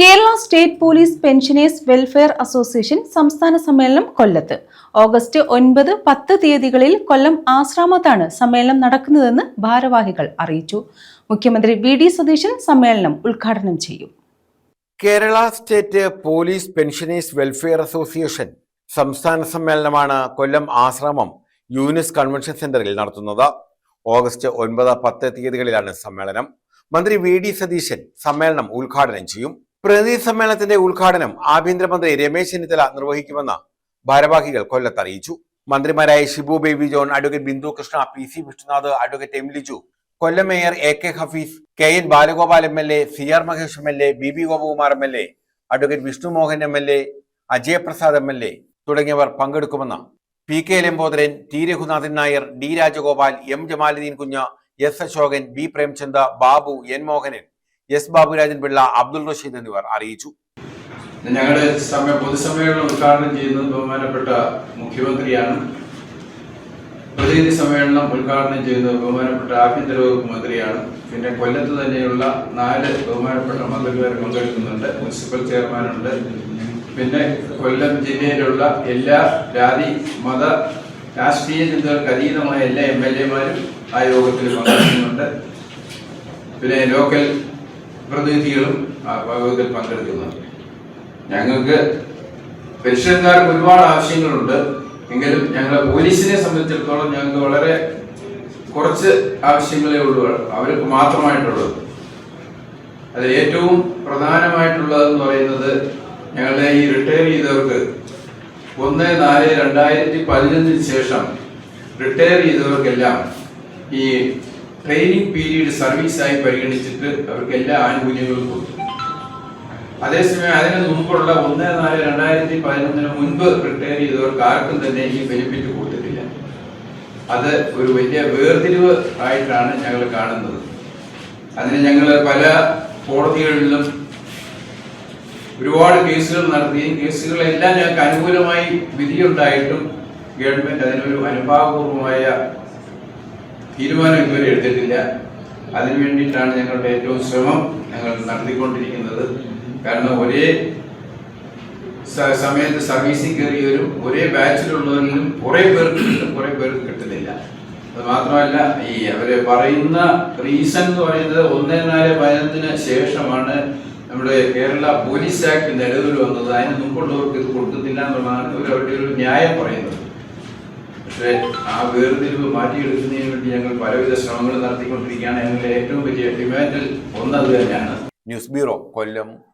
Kerala state police pensioners welfare association സംസ്ഥാന സമ്മേളനം കൊല്ലത്ത് ഓഗസ്റ്റ് 9, 10 തീയതികളിൽ കൊല്ലം ആശ്രാമത്താണ് സമ്മേളനം നടക്കുന്നതെന്ന് ഭാരവാഹികൾ അറിയിച്ചു. മുഖ്യമന്ത്രി വി.ഡി. സതീശൻ സമ്മേളനം ഉദ്ഘാടനം ചെയ്യും. Kerala state police pensioners welfare association സംസ്ഥാന സമ്മേളനമാണ് കൊല്ലം ആശ്രാമം യൂനിസ് കൺവെൻഷൻ സെന്ററിൽ നടത്തുന്നത്. ഓഗസ്റ്റ് 9, 10 തീയതികളിലാണ് സമ്മേളനം. മന്ത്രി വി.ഡി. സതീശൻ സമ്മേളനം ഉദ്ഘാടനം ചെയ്യും. പ്രതിനിധി സമ്മേളനത്തിന്റെ ഉദ്ഘാടനം ആഭ്യന്തരമന്ത്രി രമേശ് ചെന്നിത്തല നിർവഹിക്കുമെന്ന് ഭാരവാഹികൾ കൊല്ലത്ത് അറിയിച്ചു. മന്ത്രിമാരായ Shibu Baby John, advocate Bindu Krishna, PC Vishnunath, advocate M Liju, Kollam mayor AK Hafeez, KN Balagopal MLA, CR Mahesh MLA, BB Gopakumar MLA, advocate Vishnu Mohan MLA, Ajayaprasad MLA തുടങ്ങിയവർ പങ്കെടുക്കുമെന്ന് PK Lambodaran, T Raghunathan Nair, D Rajagopal, M Jamaluddin കുഞ്ഞ്, S Ashokan, B Premchand, Babu, N Mohanan, S Baburajan Pillai, Abdul Rasheed എന്നിവർ അറിയിച്ചു. ഞങ്ങളുടെ പൊതുസമ്മേളനം ഉദ്ഘാടനം ചെയ്യുന്നത് ബഹുമാനപ്പെട്ട മുഖ്യമന്ത്രിയാണ്. പ്രതിനിധി സമ്മേളനം ഉദ്ഘാടനം ചെയ്യുന്നത് ബഹുമാനപ്പെട്ട ആഭ്യന്തര വകുപ്പ് മന്ത്രിയാണ്. പിന്നെ കൊല്ലത്ത് തന്നെയുള്ള 4 ബഹുമാനപ്പെട്ട മന്ത്രിമാർ പങ്കെടുക്കുന്നുണ്ട്. മുനിസിപ്പൽ ചെയർമാനുണ്ട്. പിന്നെ കൊല്ലം ജില്ലയിലുള്ള എല്ലാ ജാതി മത രാഷ്ട്രീയ ചിന്തകൾക്ക് അതീതമായ എല്ലാ MLA-മാരും ആ യോഗത്തിൽ പങ്കെടുക്കുന്നുണ്ട്. പിന്നെ ലോക്കൽ പ്രതിനിധികളും ആ യോഗത്തിൽ പങ്കെടുക്കുന്നുണ്ട്. ഞങ്ങൾക്ക് പെൻഷൻകാർക്ക് ഒരുപാട് ആവശ്യങ്ങളുണ്ട്. എങ്കിലും ഞങ്ങൾ പോലീസിനെ സംബന്ധിച്ചിടത്തോളം ഞങ്ങൾക്ക് വളരെ കുറച്ച് ആവശ്യങ്ങളേ ഉള്ളൂ, അവർക്ക് മാത്രമായിട്ടുള്ളത്. അതിൽ ഏറ്റവും പ്രധാനമായിട്ടുള്ളതെന്ന് പറയുന്നത് ഞങ്ങളുടെ ഈ റിട്ടയർ ചെയ്തവർക്ക് 1/4/2011 ശേഷം റിട്ടയർ ചെയ്തവർക്കെല്ലാം ഈ ട്രെയിനിങ് പീരീഡ് സർവീസായി പരിഗണിച്ചിട്ട് അവർക്ക് എല്ലാ ആനുകൂല്യങ്ങളും കൊടുത്തു. അതേസമയം അതിന് മുമ്പുള്ള 1/4/2011 മുൻപ് റിട്ടയർ ചെയ്തവർക്ക് ആർക്കും തന്നെ ഈ ബെനിഫിറ്റ് കൊടുത്തിട്ടില്ല. അത് ഒരു വലിയ വേർതിരിവ് ആയിട്ടാണ് ഞങ്ങൾ കാണുന്നത്. അതിന് ഞങ്ങൾ പല കോടതികളിലും ഒരുപാട് കേസുകൾ നടത്തുകയും കേസുകളെല്ലാം ഞങ്ങൾക്ക് അനുകൂലമായി വിധിയുണ്ടായിട്ടും ഗവൺമെന്റ് അതിനൊരു അനുഭാവപൂർവമായ തീരുമാനം ഇതുവരെ എടുത്തിട്ടില്ല. അതിനു വേണ്ടിയിട്ടാണ് ഞങ്ങളുടെ ഏറ്റവും ശ്രമം ഞങ്ങൾ നടത്തിക്കൊണ്ടിരിക്കുന്നത്. കാരണം ഒരേ സമയത്ത് സർവീസിൽ കയറിയവരും ഒരേ ബാച്ചിലുള്ളവരിലും കുറേ പേർക്ക് കിട്ടും, കുറേ പേർക്ക് കിട്ടുന്നില്ല. അത് മാത്രമല്ല, ഈ അവര് പറയുന്ന റീസൺ എന്ന് പറയുന്നത് 1/4/11 ശേഷമാണ് നമ്മുടെ കേരള പോലീസ് ആക്ട് നിലവിൽ വന്നത്. അതിന് മുമ്പുള്ളവർക്ക് ഇത് കൊടുക്കുന്നില്ല എന്നുള്ളതാണ് അവരുടെ ഒരു ന്യായം പറയുന്നത്. പക്ഷേ ആ വേർതിരിവ് മാറ്റിയെടുക്കുന്നതിന് വേണ്ടി ഞങ്ങൾ പലവിധ ശ്രമങ്ങൾ നടത്തിക്കൊണ്ടിരിക്കുകയാണ്. ഞങ്ങളുടെ ഏറ്റവും വലിയ ഡിമാൻഡിൽ ഒന്നത് തന്നെയാണ്. ന്യൂസ് ബ്യൂറോ, കൊല്ലം.